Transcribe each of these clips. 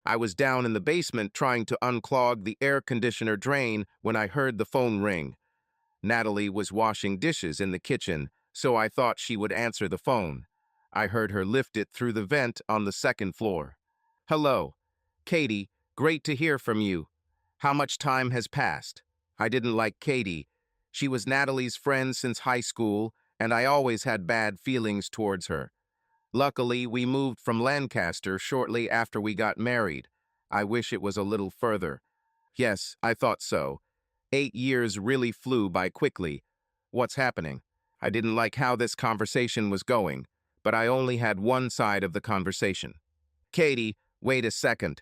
I was down in the basement trying to unclog the air conditioner drain when I heard the phone ring. Natalie was washing dishes in the kitchen, so I thought she would answer the phone. I heard her lift it through the vent on the second floor. "Hello. Katie, great to hear from you. How much time has passed?" I didn't like Katie. She was Natalie's friend since high school, and I always had bad feelings towards her. Luckily, we moved from Lancaster shortly after we got married. I wish it was a little further. Yes, I thought so. 8 years really flew by quickly. What's happening? I didn't like how this conversation was going, but I only had one side of the conversation. "Katie, wait a second.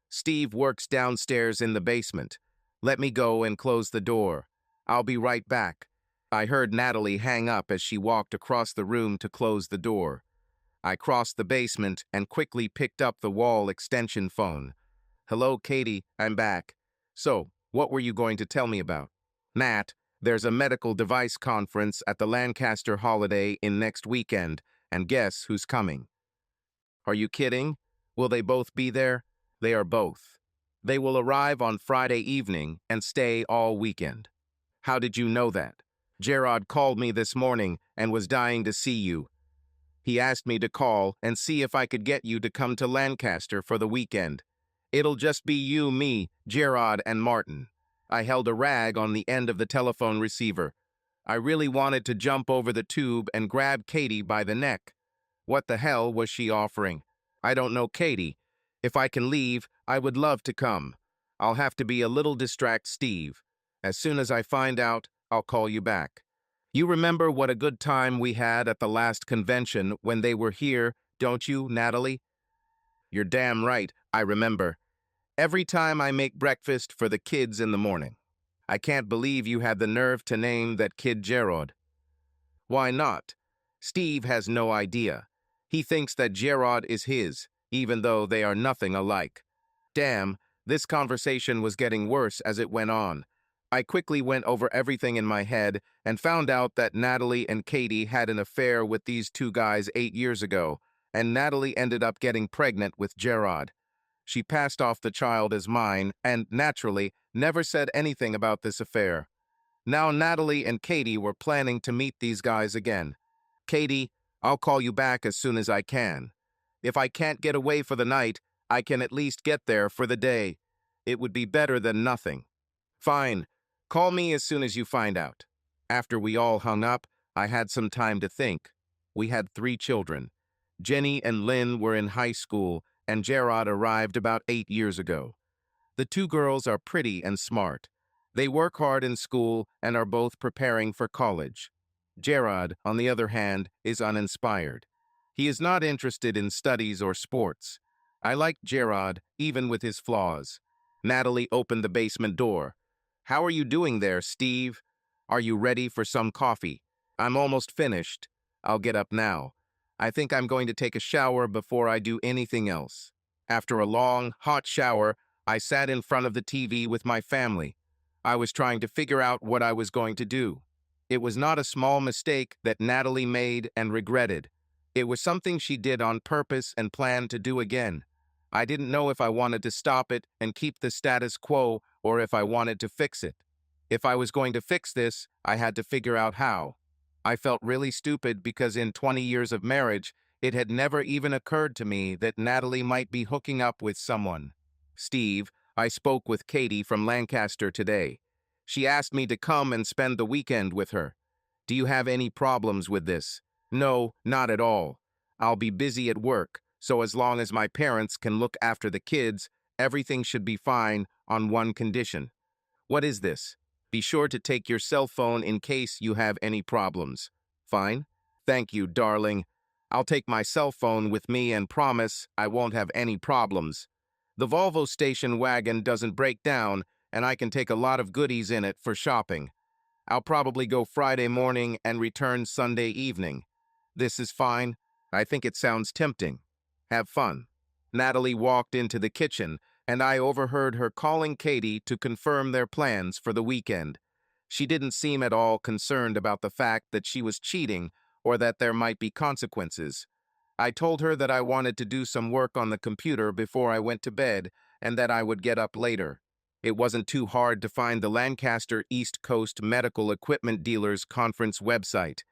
Steve works downstairs in the basement. Let me go and close the door. I'll be right back." I heard Natalie hang up as she walked across the room to close the door. I crossed the basement and quickly picked up the wall extension phone. "Hello, Katie, I'm back. So, what were you going to tell me about?" "Nat, there's a medical device conference at the Lancaster Holiday in next weekend, and guess who's coming?" "Are you kidding? Will they both be there?" "They are both. They will arrive on Friday evening and stay all weekend." "How did you know that?" "Gerard called me this morning and was dying to see you. He asked me to call and see if I could get you to come to Lancaster for the weekend. It'll just be you, me, Gerard, and Martin." I held a rag on the end of the telephone receiver. I really wanted to jump over the tube and grab Katie by the neck. What the hell was she offering? "I don't know, Katie. If I can leave, I would love to come. I'll have to be a little distract Steve. As soon as I find out, I'll call you back." "You remember what a good time we had at the last convention when they were here, don't you, Natalie?" "You're damn right, I remember. Every time I make breakfast for the kids in the morning. I can't believe you had the nerve to name that kid Gerard." "Why not? Steve has no idea. He thinks that Gerard is his, even though they are nothing alike." Damn, this conversation was getting worse as it went on. I quickly went over everything in my head and found out that Natalie and Katie had an affair with these two guys 8 years ago, and Natalie ended up getting pregnant with Gerard. She passed off the child as mine and, naturally, never said anything about this affair. Now Natalie and Katie were planning to meet these guys again. "Katie, I'll call you back as soon as I can. If I can't get away for the night, I can at least get there for the day. It would be better than nothing." "Fine. Call me as soon as you find out." After we all hung up, I had some time to think. We had 3 children. Jenny and Lynn were in high school, and Gerard arrived about 8 years ago. The two girls are pretty and smart. They work hard in school and are both preparing for college. Gerard, on the other hand, is uninspired. He is not interested in studies or sports. I liked Gerard, even with his flaws. Natalie opened the basement door. "How are you doing there, Steve? Are you ready for some coffee?" "I'm almost finished. I'll get up now. I think I'm going to take a shower before I do anything else." After a long, hot shower, I sat in front of the TV with my family. I was trying to figure out what I was going to do. It was not a small mistake that Natalie made and regretted. It was something she did on purpose and planned to do again. I didn't know if I wanted to stop it and keep the status quo or if I wanted to fix it. If I was going to fix this, I had to figure out how. I felt really stupid because in 20 years of marriage, it had never even occurred to me that Natalie might be hooking up with someone. "Steve, I spoke with Katie from Lancaster today. She asked me to come and spend the weekend with her. Do you have any problems with this?" "No, not at all. I'll be busy at work, so as long as my parents can look after the kids, everything should be fine on one condition." "What is this?" "Be sure to take your cell phone in case you have any problems." "Fine. Thank you, darling. I'll take my cell phone with me and promise I won't have any problems. The Volvo station wagon doesn't break down, and I can take a lot of goodies in it for shopping. I'll probably go Friday morning and return Sunday evening. This is fine. I think it sounds tempting. Have fun." Natalie walked into the kitchen, and I overheard her calling Katie to confirm their plans for the weekend. She didn't seem at all concerned about the fact that she was cheating or that there might be consequences. I told her that I wanted to do some work on the computer before I went to bed and that I would get up later. It wasn't too hard to find the Lancaster East Coast Medical Equipment Dealers Conference website.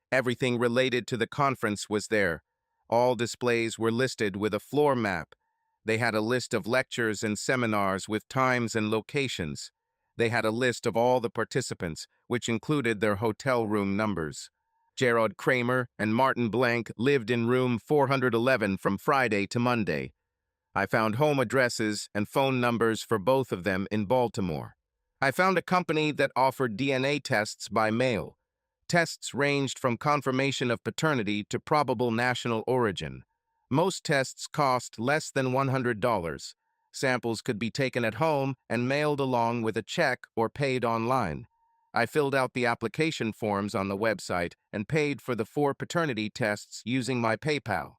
Everything related to the conference was there. All displays were listed with a floor map. They had a list of lectures and seminars with times and locations. They had a list of all the participants, which included their hotel room numbers. Gerard Kramer and Martin Blank lived in room 411 from Friday to Monday. I found home addresses and phone numbers for both of them in Baltimore. I found a company that offered DNA tests by mail. Tests ranged from confirmation of paternity to probable national origin. Most tests cost less than $100. Samples could be taken at home and mailed along with a check or paid online. I filled out the application forms on the website and paid for the 4 paternity tests using my PayPal.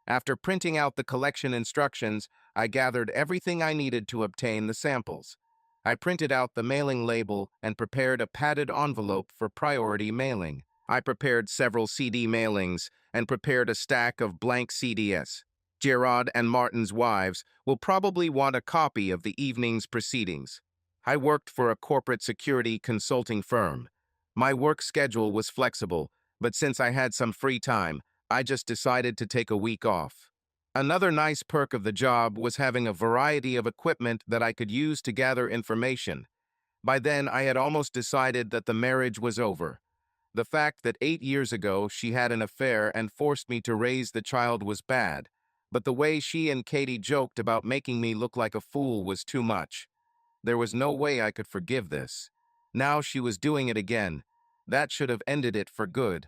After printing out the collection instructions, I gathered everything I needed to obtain the samples. I printed out the mailing label and prepared a padded envelope for priority mailing. I prepared several CD mailings and prepared a stack of blank CDs. Gerard and Martin's wives will probably want a copy of the evening's proceedings. I worked for a corporate security consulting firm. My work schedule was flexible, but since I had some free time, I just decided to take a week off. Another nice perk of the job was having a variety of equipment that I could use to gather information. By then, I had almost decided that the marriage was over. The fact that 8 years ago she had an affair and forced me to raise the child was bad, but the way she and Katie joked about making me look like a fool was too much. There was no way I could forgive this. Now she was doing it again. That should have ended it for good.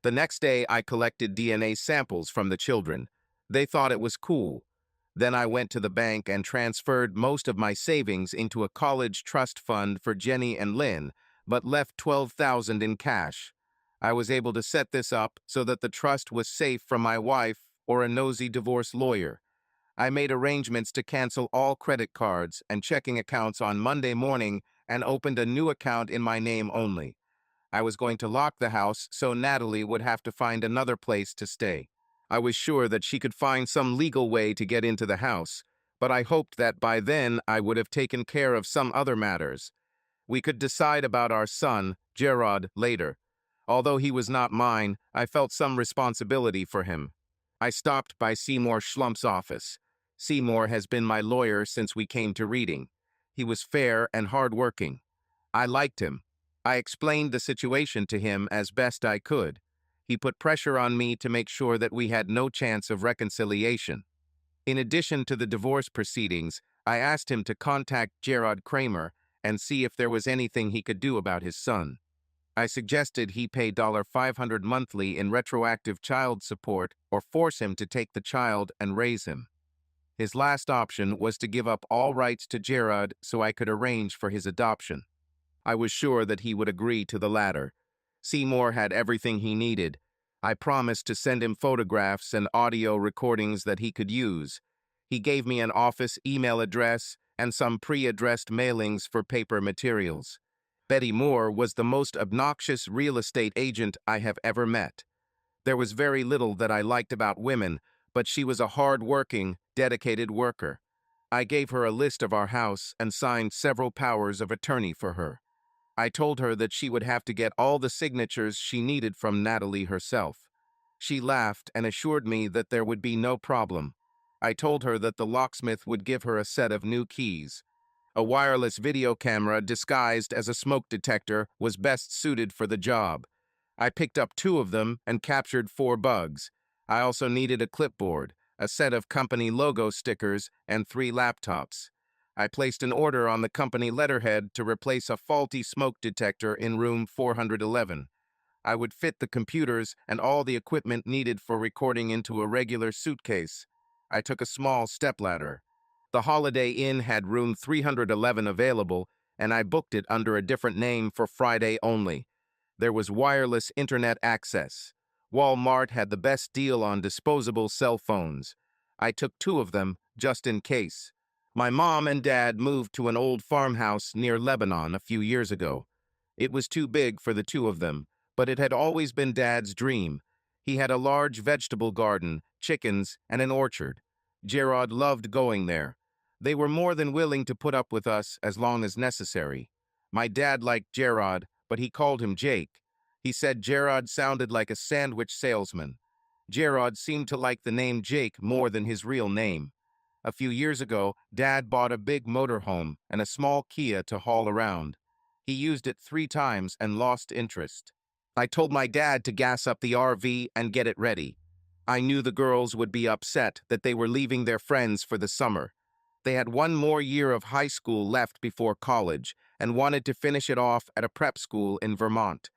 The next day, I collected DNA samples from the children. They thought it was cool. Then I went to the bank and transferred most of my savings into a college trust fund for Jenny and Lynn, but left $12,000 in cash. I was able to set this up so that the trust was safe from my wife or a nosy divorce lawyer. I made arrangements to cancel all credit cards and checking accounts on Monday morning and opened a new account in my name only. I was going to lock the house so Natalie would have to find another place to stay. I was sure that she could find some legal way to get into the house, but I hoped that by then I would have taken care of some other matters. We could decide about our son, Gerard, later. Although he was not mine, I felt some responsibility for him. I stopped by Seymour Schlump's office. Seymour has been my lawyer since we came to Reading. He was fair and hard-working. I liked him. I explained the situation to him as best I could. He put pressure on me to make sure that we had no chance of reconciliation. In addition to the divorce proceedings, I asked him to contact Gerard Kramer and see if there was anything he could do about his son. I suggested he pay $500 monthly in retroactive child support or force him to take the child and raise him. His last option was to give up all rights to Gerard so I could arrange for his adoption. I was sure that he would agree to the latter. Seymour had everything he needed. I promised to send him photographs and audio recordings that he could use. He gave me an office email address and some pre-addressed mailings for paper materials. Betty Moore was the most obnoxious real estate agent I have ever met. There was very little that I liked about women, but she was a hard-working, dedicated worker. I gave her a list of our house and signed several powers of attorney for her. I told her that she would have to get all the signatures she needed from Natalie herself. She laughed and assured me that there would be no problem. I told her that the locksmith would give her a set of new keys. A wireless video camera disguised as a smoke detector was best suited for the job. I picked up 2 of them and captured 4 bugs. I also needed a clipboard, a set of company logo stickers, and 3 laptops. I placed an order on the company letterhead to replace a faulty smoke detector in room 411. I would fit the computers and all the equipment needed for recording into a regular suitcase. I took a small stepladder. The Holiday Inn had room 311 available, and I booked it under a different name for Friday only. There was wireless internet access. Walmart had the best deal on disposable cell phones. I took 2 of them, just in case. My mom and dad moved to an old farmhouse near Lebanon a few years ago. It was too big for the 2 of them, but it had always been Dad's dream. He had a large vegetable garden, chickens, and an orchard. Gerard loved going there. They were more than willing to put up with us as long as necessary. My dad liked Gerard, but he called him Jake. He said Gerard sounded like a sandwich salesman. Gerard seemed to like the name Jake more than his real name. A few years ago, Dad bought a big motorhome and a small Kia to haul around. He used it 3 times and lost interest. I told my dad to gas up the RV and get it ready. I knew the girls would be upset that they were leaving their friends for the summer. They had 1 more year of high school left before college and wanted to finish it off at a prep school in Vermont.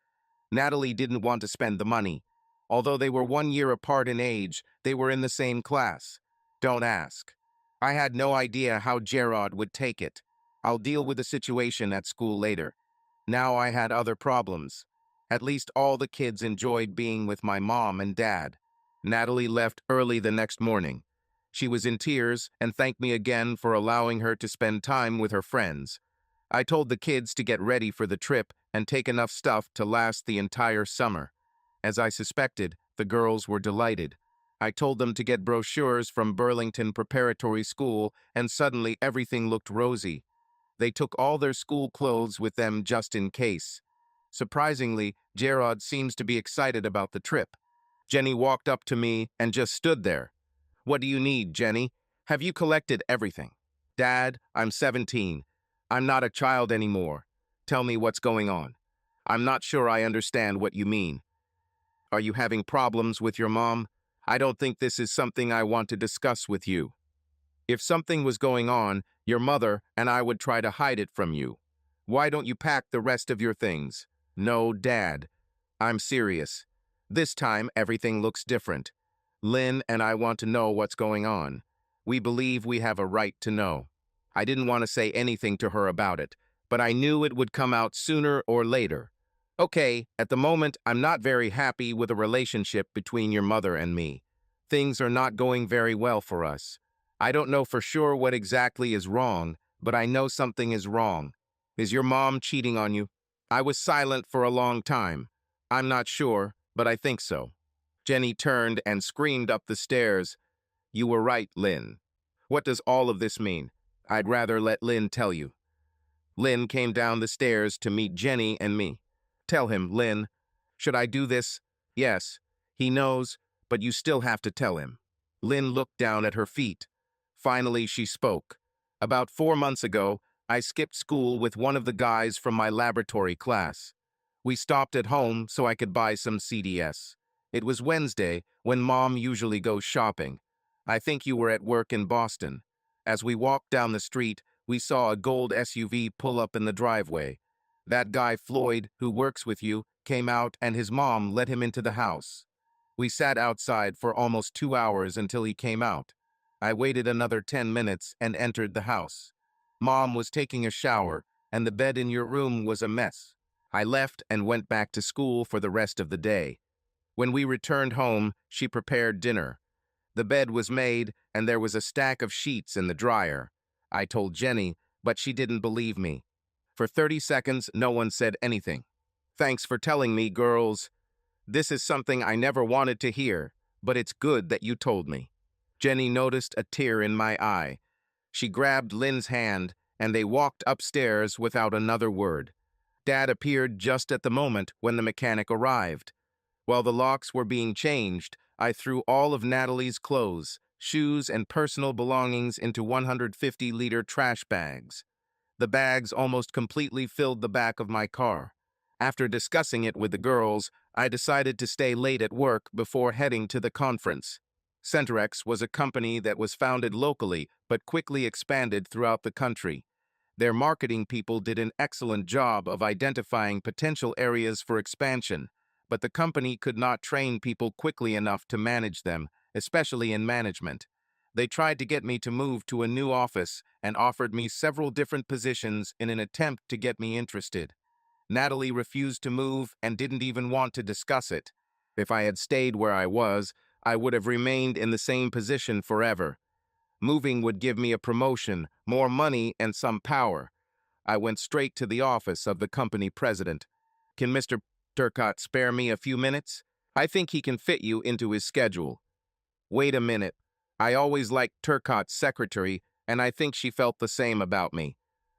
Natalie didn't want to spend the money. Although they were 1 year apart in age, they were in the same class. Don't ask. I had no idea how Gerard would take it. I'll deal with the situation at school later. Now I had other problems. At least all the kids enjoyed being with my mom and dad. Natalie left early the next morning. She was in tears and thanked me again for allowing her to spend time with her friends. I told the kids to get ready for the trip and take enough stuff to last the entire summer. As I suspected, the girls were delighted. I told them to get brochures from Burlington Preparatory School, and suddenly everything looked rosy. They took all their school clothes with them just in case. Surprisingly, Gerard seems to be excited about the trip. Jenny walked up to me and just stood there. "What do you need, Jenny? Have you collected everything?" "Dad, I'm 17. I'm not a child anymore. Tell me what's going on. I'm not sure I understand what you mean. Are you having problems with your mom? I don't think this is something I want to discuss with you. If something was going on, your mother and I would try to hide it from you. Why don't you pack the rest of your things?" "No, Dad. I'm serious. This time, everything looks different. Lynn and I want to know what's going on. We believe we have a right to know." I didn't want to say anything to her about it, but I knew it would come out sooner or later. "Okay, at the moment, I'm not very happy with the relationship between your mother and me. Things are not going very well for us. I don't know for sure what exactly is wrong, but I know something is wrong. Is your mom cheating on you?" I was silent for a long time. "I'm not sure, but I think so." Jenny turned and screamed up the stairs. "You were right, Lynn. What does all of this mean?" "I'd rather let Lynn tell you." Lynn came down the stairs to meet Jenny and me. "Tell him, Lynn." "Should I do this?" "Yes. He knows, but you still have to tell him." Lynn looked down at her feet. Finally, she spoke. "About 4 months ago, I skipped school with one of the guys from my laboratory class. We stopped at home so I could buy some CDS. It was Wednesday, when Mom usually goes shopping. I think you were at work in Boston. As we walked down the street, we saw a gold SUV pull up in the driveway. That guy Floyd, who works with you, came out and his mom let him into the house. We sat outside for almost 2 hours until he came out. I waited another 10 minutes and entered the house. Mom was taking a shower, and the bed in your room was a mess. I left and went back to school for the rest of the day. When we returned home, she prepared dinner. The bed was made, and there was a stack of sheets in the dryer. I told Jenny, but she didn't believe me. For 30 seconds, no one said anything. "Thanks for telling me, girls. This is something I never wanted to hear, but it's good that you told me." Jenny noticed a tear in my eye. She grabbed Lynn's hand, and they walked upstairs without another word. Dad appeared just at the moment when the mechanic arrived. While the locks were being changed, I threw all of Natalie's clothes, shoes, and personal belongings into 150-liter trash bags. The bags almost completely filled the back of my car. After discussing it with the girls, I decided to stay late at work before heading to the conference. Centrex was a company that was founded locally but quickly expanded throughout the country. Their marketing people did an excellent job of identifying potential areas for expansion, but the company could not train people quickly enough to manage them, especially in management. They tried to get me to move to a new office and offered me several different positions in an attempt to get me interested. Natalie refused to move and didn't even want to discuss it. If I had stayed where I was, I would have remained in the same position forever. Moving would give me a promotion, more money, and some power. I went straight to the office of the company president. "Can Mr. Turcott spare me a few minutes?" I think he can fit you into his schedule. Wait a minute. I always liked Turcotte's secretary, and I think she felt the same about me.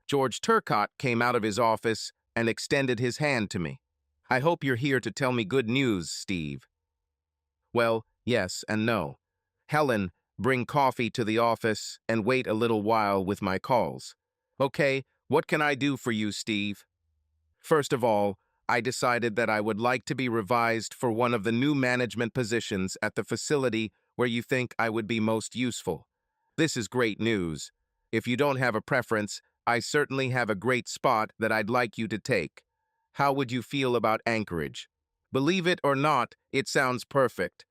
George Turcotte came out of his office and extended his hand to me. I hope you're here to tell me good news, Steve. Well, yes and no. Helen, bring coffee to the office and wait a little while with my calls. Okay, what can I do for you, Steve? First of all, I decided that I would like to be revised for one of the new management positions at the facility where you think I would be most useful. This is great news. If you don't have a preference, I certainly have a great spot that I'd like you to take. How would you feel about Anchorage? Believe it or not, it sounds perfect.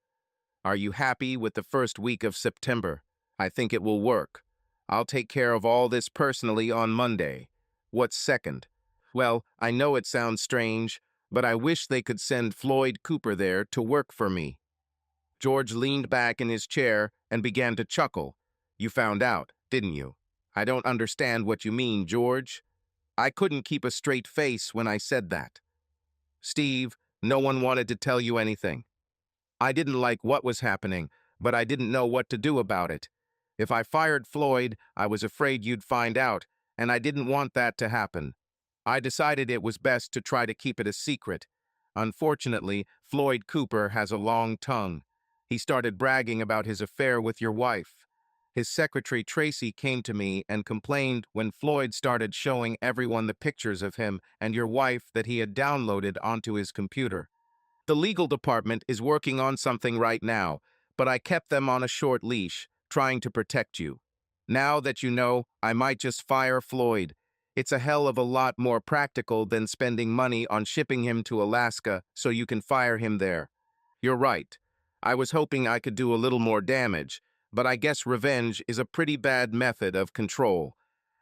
Are you happy with the first week of September? I think it will work. I'll take care of all this personally on Monday. What's second? Well, I know it sounds strange, but I wish they could send Floyd Cooper there to work for me. George leaned back in his chair and began to chuckle. You found out, didn't you? I don't understand what you mean, George. I couldn't keep a straight face when I said that. Steve, no one wanted to tell you anything. I didn't like what was happening, but I didn't know what to do about it. If I fired Floyd, I was afraid you'd find out, and I didn't want that to happen. I decided it was best to try to keep it a secret. Unfortunately, Floyd Cooper has a long tongue. He started bragging about his affair with your wife. His secretary Tracy came to me and complained when Floyd started showing everyone the pictures of him and your wife that he had downloaded onto his computer. The legal department is working on something right now, but I kept them on a short leash, trying to protect you. Now that you know, I might just fire Floyd. It's a hell of a lot more practical than spending money on shipping him to Alaska so you can fire him there. You're right. I was hoping I could do a little more damage, but I guess revenge is a pretty bad method of control.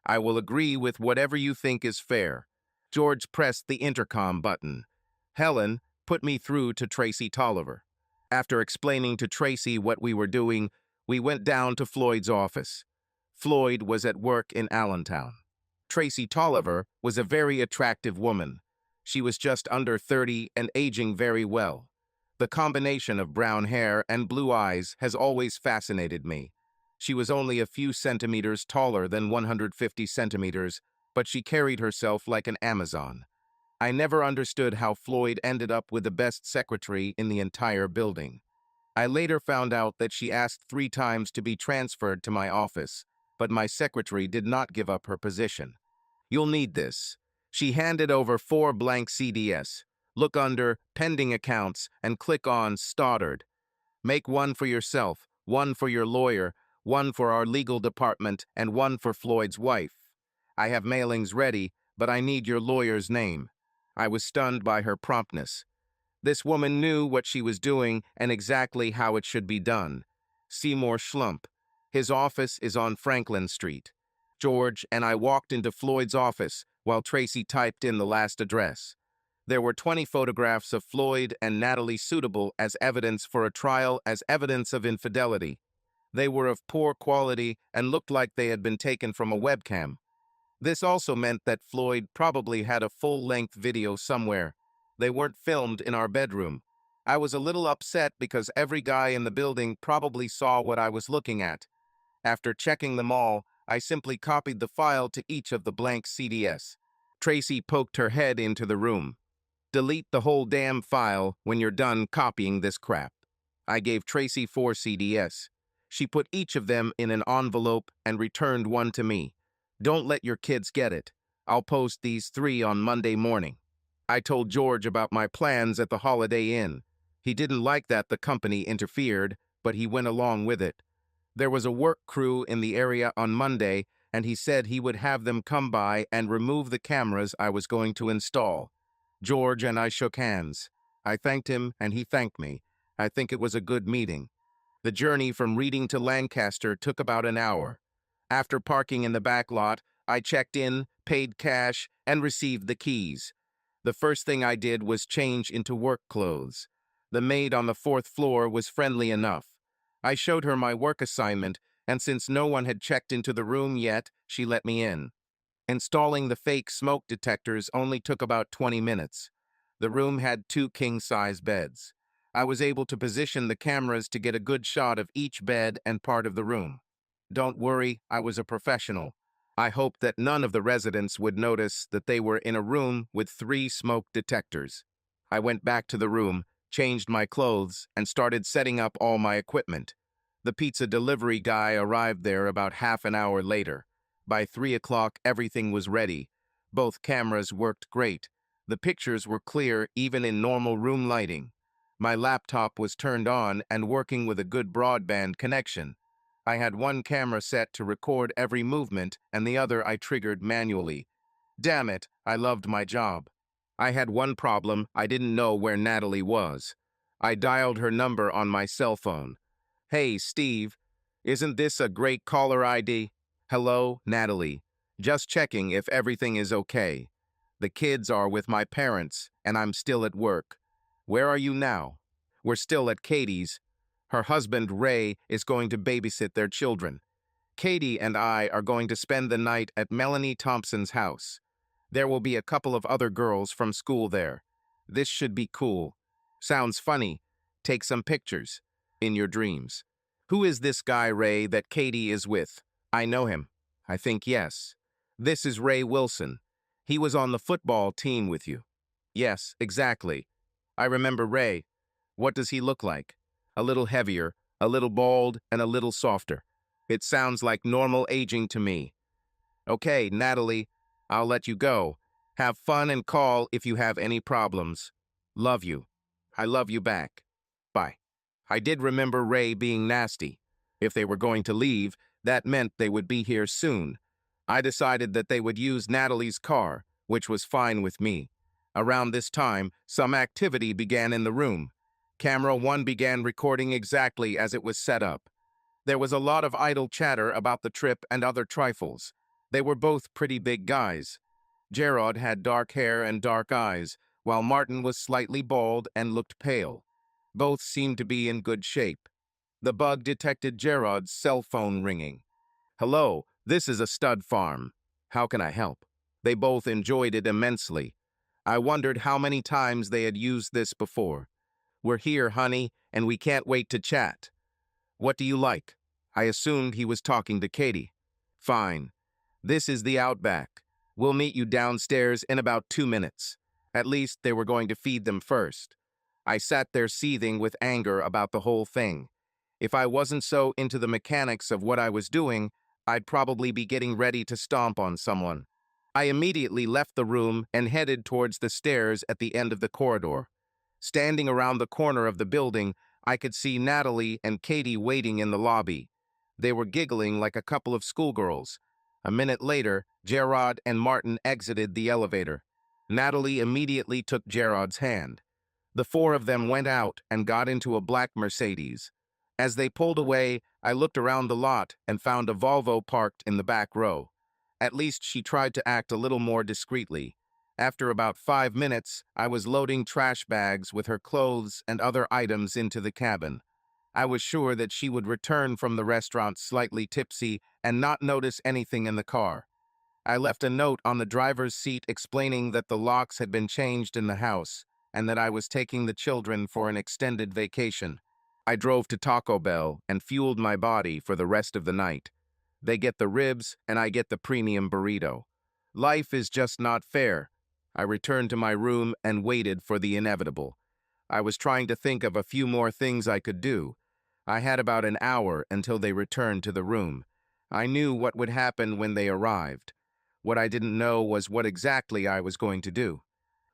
I will agree with whatever you think is fair. George pressed the intercom button. Helen, put me through to Tracy Tolliver. After explaining to Tracy what we were doing, we went down to Floyd's office. Floyd was at work in Allentown. Tracy Tolliver was a very attractive woman. She was just under 30 and aging very well. The combination of brown hair and blue eyes has always fascinated me. She was only a few centimeters taller than 150 centimeters, but she carried herself like an Amazon. I never understood how Floyd ended up with the best secretary in the entire building. I later found out that she asked 3 times to be transferred to my office, but my secretary did not give up her position. You'll need this. She handed over 4 blank CDs. Look under Pending Accounts and click on Stoddard. Make one for yourself, one for your lawyer, one for our legal department, and one for Floyd's wife. I have mailings ready, but I need your lawyer's name. I was stunned by her promptness. This woman knew what she was doing and exactly how it should be done. Seymour Schlump. His office is on Franklin Street. George and I walked into Floyd's office while Tracy typed in the last address. There were 20 photographs of Floyd and Natalie suitable as evidence for a trial as evidence of infidelity. They were of poor quality and looked like they had been taken from a webcam. This also meant that Floyd probably had a full-length video somewhere. They weren't filmed in our bedroom. I was a little upset because every guy in the building probably saw what I was looking at. After checking them all, I simply copied the file to each of the blank CDs. Tracy poked her head into the room. Delete the whole damn file when you're done copying this crap. I gave Tracy 4 CDs. She put each of them in an envelope and returned one to me. Don't let your kids get it. I'll post these 3 on Monday morning. I told George about my plans at the Holiday Inn. He didn't like that the company interfered, but he went along with it. There was a work crew in the area on Monday, and he said he would have them come by and remove the cameras I was going to install. George and I shook hands. I thanked him, and he thanked me. I think it was a good meeting. The journey from Reading to Lancaster took about an hour. After parking in the back lot, I checked in, paid cash, and received the keys. The first thing I did was change into work clothes. The maid on the 4th floor was friendly enough. I showed her my work assignment, and since no one had checked into the room yet, she let me in. Installing the fake smoke detectors only took about 20 minutes. The room had 2 king-size beds. I was able to position the cameras to get a good shot of each bed and part of the room. Don't worry, I was a professional. I hoped that none of the residents would notice that they were in a room with 3 smoke detectors. I went back to the room, changed my clothes, and started setting up all my equipment. The pizza delivery guy arrived there about half an hour later. By 3 o'clock, everything was ready. Both cameras worked great. The pictures were clear even in normal room lighting. My laptop was turned on and working with a good broadband connection. I had one camera set to record every movement and the other I triggered manually. Damn it, I loved my job. I had one problem, I didn't know where Natalie was. I dialed her number on my cell phone. Hey, Steve, isn't this a great caller ID? Hello, Natalie. Just checking if everything is okay. The kids are with my parents, and I'm still at work. Where are you now? We're still at Katie's. Her husband, Ray, is going to babysit their children. Katie and I are going to spend the night at Melanie Thompson's house. There will be a couple of other girls from school there. This should be cool. Sounds funny. Take some pictures. In your dreams. Who is this guy, Ray, that Katie is with? I know him. I think yes. This is Ray Wilson. He was on the football team with you. Yes, exactly. I remember Ray. What does he look like? A little heavier, a little bald, and a little softer. It sounds like normal aging to me. Okay, Natalie, I'll let you go. Have fun and call if you have any problems. Love you. I love you back. Bye. I did remember Ray being nasty. If they were going to leave, that meant they would be here soon. I decided that they would use Natalie's car, which was fine with me. Around this time, some activity began in the room. Camera 1 began recording exactly as it was set up. There was a lot of idle chatter about the trip and other trifles. They were both pretty big guys. Gerard had dark hair and dark eyes, while Martin was slightly bald and looked pale. Both seemed to be in good shape. The bug detected Gerard's cell phone ringing. Hello, this is a stud farm. How can I help? They both enjoyed it immensely. I wondered how many times they had used this before. We're here, honey, and we can't wait to chat. What do you like? I assumed he was talking to Katie. Fine. This is the Outback. We'll meet you downstairs in about 2 minutes. At least they were going to feed them first. I sat there seething with anger about the whole thing. If I wasn't so into the mechanics of what I was doing, I'd probably be getting ready to stomp on someone. I immediately left the room and headed towards the stairs at the end of the corridor. Standing around the corner of the building, I could see Natalie and Katie waiting in the lobby. They were giggling like a couple of schoolgirls. A minute later, Gerard and Martin exited the elevator. Natalie immediately took Gerard's hand. The 4 of them went out and got into a black Mercedes. As they pulled away, I looked around the lot and found a Volvo parked in the back row. At least she tried to act a little more discreetly. After about 5 minutes, I was loading trash bags with her clothes and other items into the cabin. I was sure that she would return from the restaurant slightly tipsy and not notice anything in the car. I left a note on the driver's seat explaining that the locks had been changed in the house and that I was taking the children for an extended vacation. I drove to Taco Bell and fueled my body for the rest of the night. They get the ribs and I get the premium burrito. Life is just not fair. I returned to my room and waited for the inevitable. I was trying to think of a few more things I could do. I had about an hour until they returned to the room. I knew what would happen when they arrived. What I didn't know was what exactly I was going to do.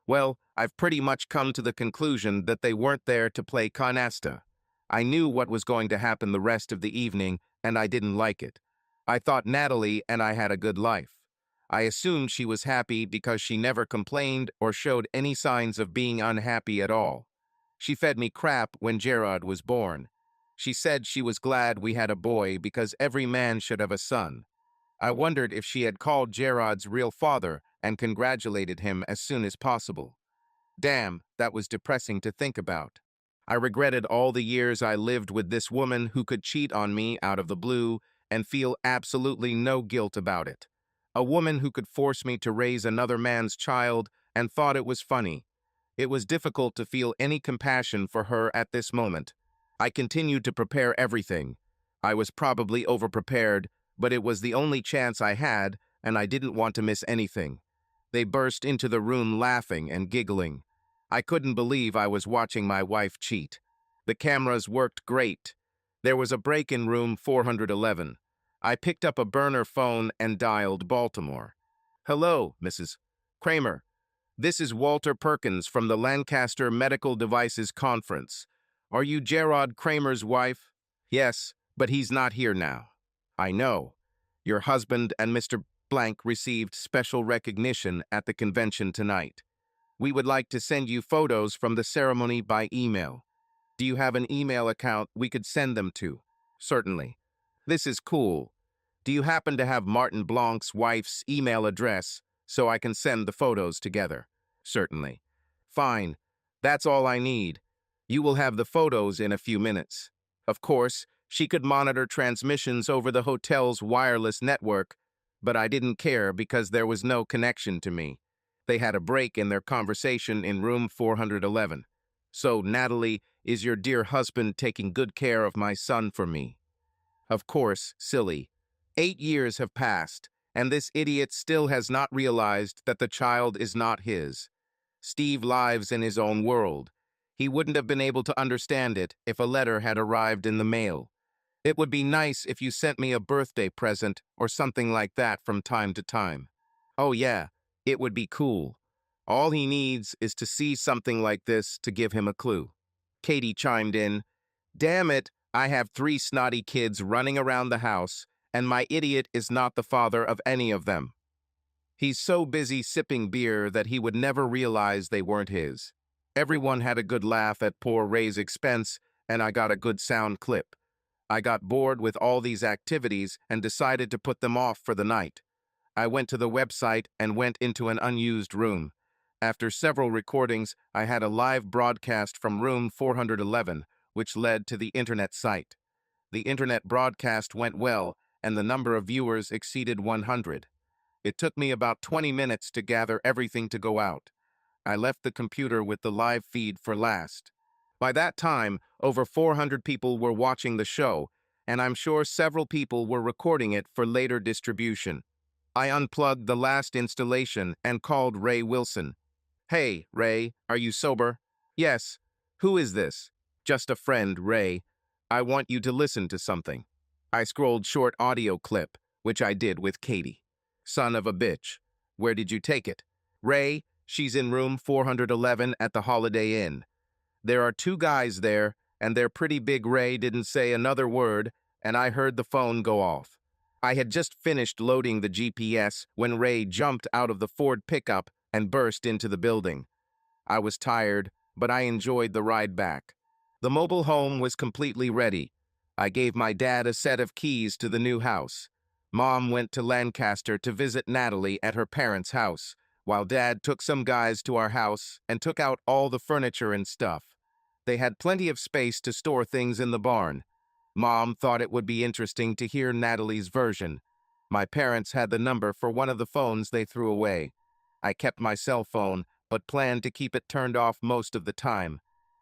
Well, I've pretty much come to the conclusion that they weren't there to play canasta. I knew what was going to happen the rest of the evening, and I didn't like it. I thought Natalie and I had a good life. I assumed she was happy because she never complained or showed any signs of being unhappy at all. She fed me crap when Gerard was born. She said she was glad we had a boy because every man should have a son. I wondered if she had called Gerard's real father and congratulated him as soon as possible. Damn, that was depressing to think about. I regretted all the years I lived with this woman who could cheat on me out of the blue and feel absolutely no guilt about it. A woman who could force me to raise another man's child and thought it was funny. It was difficult to feel any compassion for her at this moment. I continued to prepare everything. I was probably overprepared, but it was the only chance I had, and I didn't want to miss anything. They burst into the room laughing and giggling. I couldn't believe I was watching my wife cheat. The cameras worked great. There was a break in room 411. I picked up a burner phone and dialed Baltimore. "Hello, Mrs. Kramer. This is Walter Perkins from the Lancaster Medical Devices Conference. Are you Gerard Kramer's wife?" "Yes, but he's not here now." "I know. Your husband and Mr. Blank received special recognition at the convention tonight. We would like to send you photos from the ceremony by email. Do you have an email account we could send them to?" "Certainly." "This is cool. Do you happen to have Martin Blanc's wife's email address so I can send the photos together?" "Certainly." "Fine. That's all I need. You will have the photos in a few minutes." Of course, she could monitor transmissions over the hotel's wireless network, but I didn't care because there was no connection to me. They had a break in their conversation in room 411. "So, Natalie, is your dear husband taking good care of my son for me?" "Of course, silly. 8 years have passed, and this idiot still has not realized that the child is not his. Steve lives in his own world. He wouldn't have been able to understand it if a letter had arrived in the mail. It would be nice if you sent me a birthday present or something like that from time to time." "Oh yeah, it would be cool. All he needs is to see something like this to give him a clue." Katie chimed in, "Damn it, I have 3 snotty kids running around the house, and my idiot is not the father of any of them. He's so busy sipping beer that he would never realize they weren't his." Everyone had a good laugh at poor Ray's expense, and I got a good sound clip. I got bored with all these activities and decided to put them off for the night. I went to the website and went into an unused room. After several recordings, I had a live broadcast from room 411, which led to the internet site. The internet broadcast went well, and the number of viewers exceeded 100. It took me about 20 minutes to gather everything to go out. I left the computer with the live feed for last. By that time, over 400 people were watching the show, and I'm sure several people were recording it for later distribution. I unplugged the last installation and called Ray Wilson. "Hey, Ray, are you sober?" "Yes." "Who is this?" "Just a friend, Ray. I want you to listen to something." I scrolled short audio clip, which I did with Katie. "Son of a bitch. Where did you take it?" "Ray, she's in room 411 at the Holiday Inn. There are 2 guys there, and their pretty big Ray didn't say another word, and I heard the phone go off. I had just finished loading the GPS when Ray jumped out of the Ford pickup and burst into the building. I was tired, but I enjoyed the ride back. The mobile home was completely ready. I gave my dad a set of keys to the new house. Mom went to Lancaster to visit Natalie at her parents' house, while Dad took some guys to our house and took out all the furniture and stuff. They had plenty of space to store things in the barn. Mom thought it would be interesting to hear Natalie's version. My parents had the number for one of the phones they threw away. I kept my cell phone, but planned to keep it turned off most of the time.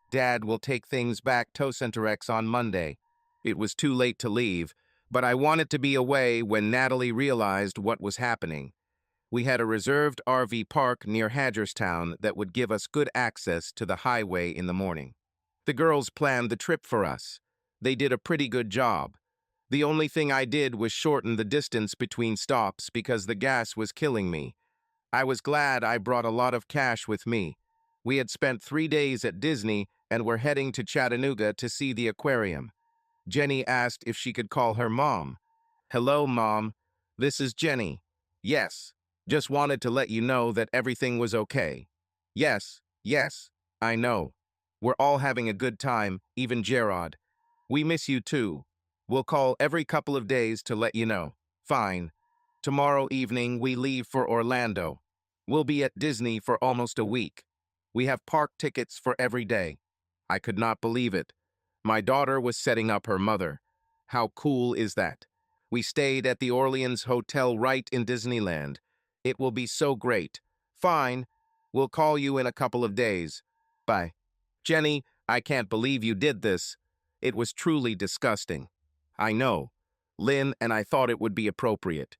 Dad will take things back to Centerex on Monday. It was too late to leave, but I wanted to be away when Natalie realized what was happening. We had a reserved RV park near Hagerstown that would give us good access to the highway in the morning. The girls planned the trip for us. They did a pretty good job. The only thing I did was shorten the distance between stops because the gas was killing me. I was glad I brought a lot of cash with me. We had spent 3 days at Disney and were heading to Chattanooga to see the aquarium. Jenny asked if she could call her mom. "Hello, Mom. This is Jenny." "Yes. Just wanted to let you know that everything was okay." "Yes, yes, I know. We're all having a good time, even Gerard. We miss you too. We'll call every couple of days to let you know." "Fine. Tomorrow evening we leave for Orlando. We'll be at Disney for almost a week. We have park tickets for every day." I could not believe it. My daughter was setting up her mother. How cool is that? We stayed at the Orleans Hotel right in Disneyland. It will be so great. "Fine. We'll call you in a couple of days. Bye. Jenny, I can't believe you did this. It was truly disgusting. I know. Lynn and I thought it would be appropriate.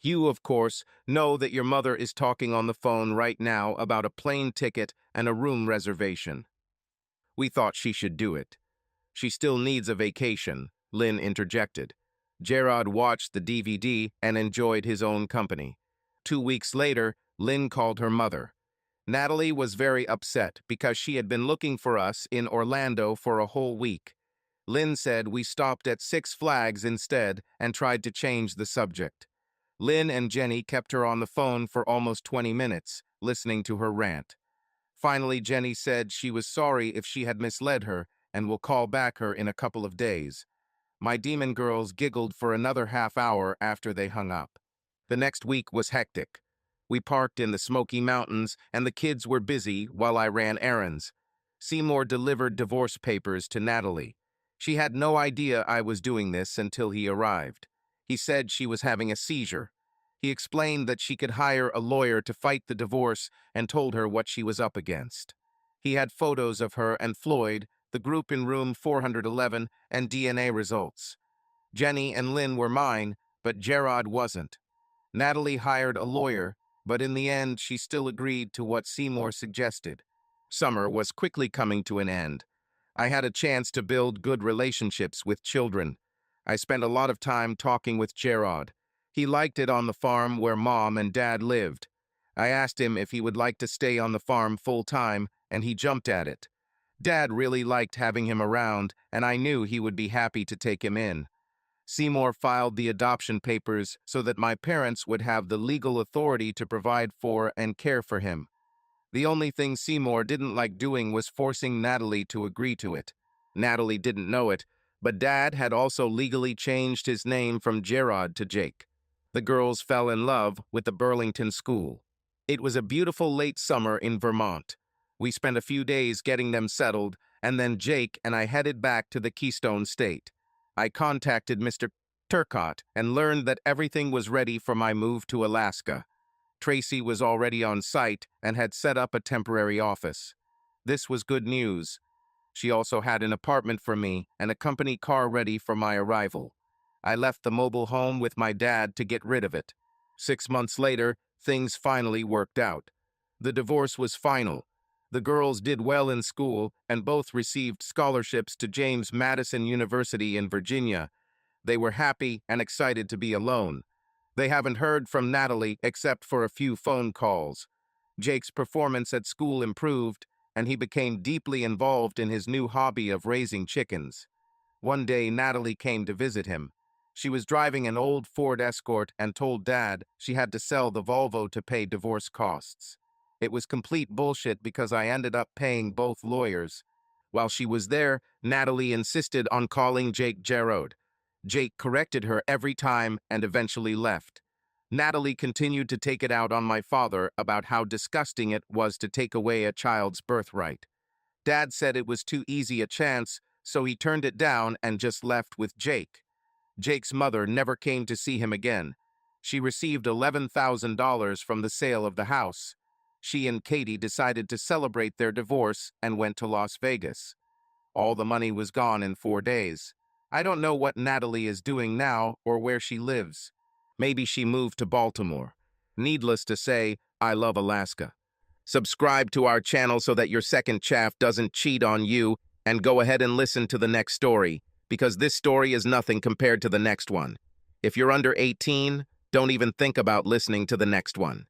You, of course, know that your mother is talking on the phone right now about a plane ticket and a room reservation. We thought she should do it. She still needs a vacation, Lynn interjected. Gerard watched the DVD and enjoyed his own company. 2 weeks later, Lynn called her mother. Natalie was very upset because she had been looking for us in Orlando for a whole week. Lynn said we stopped at Six Flags instead and tried to change the subject. Lynn and Jenny kept her on the phone for almost 20 minutes, listening to her rant. Finally, Jenny said she was sorry if she had misled her and will call back her in a couple of days. My demon girls giggled for another half hour after they hung up. The next week was hectic. We parked in the Smoky Mountains, and the kids were busy while I ran errands. Seymour delivered divorce papers to Natalie. She had no idea I was doing this until he arrived. He said she was having a seizure. He explained that she could hire a lawyer to fight the divorce and told her what she was up against. He had photos of her and Floyd, the group in room 411, and DNA results. Jenny and Lynn were mine, but Gerard wasn't. Natalie hired a lawyer, but in the end she still agreed to what Seymour suggested. Summer was quickly coming to an end. I had a chance to build good relationships with children. I spent a lot of time talking with Gerard. He liked it on the farm where Mom and Dad lived. I asked him if he would like to stay on the farm full-time, and he jumped at it. Dad really liked having him around, and I knew he would be happy to take him in. Seymour filed the adoption papers so that my parents would have the legal authority to provide for and care for him. The only thing Seymour didn't like doing was forcing Natalie to agree to it. Natalie didn't know it, but Dad had also legally changed his name from Gerard to Jake. The girls fell in love with the Burlington school. It was a beautiful late summer in Vermont. We spent a few days getting them settled, and then Jake and I headed back to the Keystone State. I contacted Mr. Turcotte and learned that everything was ready for my move to Alaska. Tracy was already on site and had set up a temporary office. This was good news. She also had an apartment for me and a company car ready for my arrival. I left the mobile home with my dad to get rid of it. 6 months later, things finally worked out. The divorce was final. The girls did well in school and both received scholarships to James Madison University in Virginia. They were happy and excited to be alone. They haven't heard from Natalie except for a few phone calls. Jake's performance at school improved, and he became deeply involved in his new hobby of raising chickens. One day, Natalie came to visit him. She was driving an old Ford Escort and told Dad she had to sell the Volvo to pay divorce costs. It was complete bullshit because I ended up paying both lawyers. While she was there, Natalie insisted on calling Jake Gerard. Jake corrected her every time and eventually left. Natalie continued to take it out on my father about how disgusting it was to take away a child's birthright. Dad said it was too easy a chance, so he turned it down and just left with Jake. Jake's mother never came to see him again. She received $11,000 from the sale of the house. She and Katie decided to celebrate their divorce and went to Las Vegas. All the money was gone in 4 days. I don't know what Natalie is doing now or where she lives. Maybe she moved to Baltimore. Needless to say, I love Alaska. Subscribe to our channel so that your second chaff doesn't cheat on you, and go ahead and listen to the next story, because this story is nothing compared to the next one. If you're under 18, don't even think about listening to the next one.